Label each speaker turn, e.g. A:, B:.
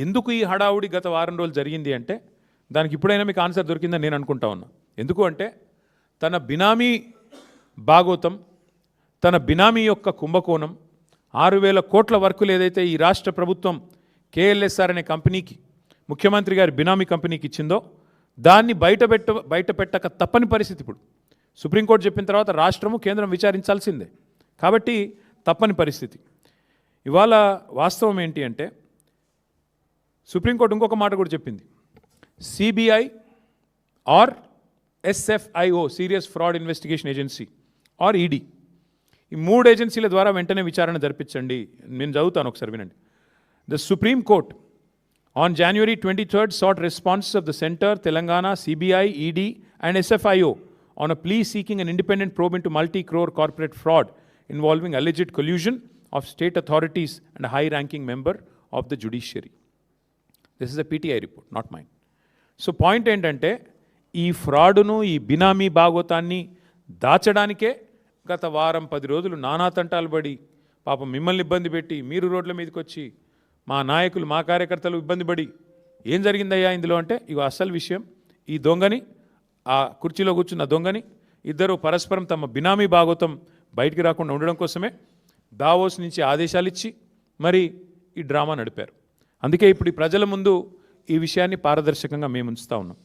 A: ఎందుకు ఈ హడావుడి గత వారం రోజులు జరిగింది అంటే దానికి ఇప్పుడైనా మీకు ఆన్సర్ దొరికిందని నేను అనుకుంటా ఉన్నా. ఎందుకు అంటే తన బినామీ భాగోతం, తన బినామీ యొక్క కుంభకోణం, 6,000 కోట్ల వర్కులు ఏదైతే ఈ రాష్ట్ర ప్రభుత్వం KLSR అనే కంపెనీకి, ముఖ్యమంత్రి గారి బినామీ కంపెనీకి ఇచ్చిందో దాన్ని బయటపెట్టక తప్పని పరిస్థితి. ఇప్పుడు సుప్రీంకోర్టు చెప్పిన తర్వాత రాష్ట్రము కేంద్రం విచారించాల్సిందే, కాబట్టి తప్పని పరిస్థితి. ఇవాళ వాస్తవం ఏంటి అంటే సుప్రీంకోర్టు ఇంకొక మాట కూడా చెప్పింది. CBI or SFIO, serious fraud investigation agency or ED, ఈ 3 ఏజెన్సీల ద్వారా వెంటనే విచారణ జరిపించండి. నేను చదువుతాను, ఒకసారి వినండి. The supreme court on January 23rd sought responses of the Center, Telangana, CBI, ED and SFIO on a plea seeking an independent probe into multi-crore corporate fraud involving alleged collusion of state authorities and a high-ranking member of the judiciary. This is a PTI report, not mine. So point ఏంటంటే ఈ ఫ్రాడును, ఈ బినామీ భాగోతాన్ని దాచడానికే గత వారం 10 రోజులు నానా తంటాలు పడి పాపం మిమ్మల్ని ఇబ్బంది పెట్టి మీరు రోడ్ల మీదకి వచ్చి మా నాయకులు, మా కార్యకర్తలు ఇబ్బంది పడి ఏం జరిగిందయ్యా ఇందులో అంటే ఇగో అసలు విషయం, ఈ దొంగని, ఆ కుర్చీలో కూర్చున్న దొంగని ఇద్దరు పరస్పరం తమ బినామీ భాగోతం బయటికి రాకుండా ఉండడం కోసమే దావోస్ నుంచి ఆదేశాలు ఇచ్చి మరి ఈ డ్రామా నడిపారు. అందుకే ఇప్పుడు ఈ ప్రజల ముందు ఈ విషయాన్ని పారదర్శకంగా మేము ఉంచుతా ఉన్నాం.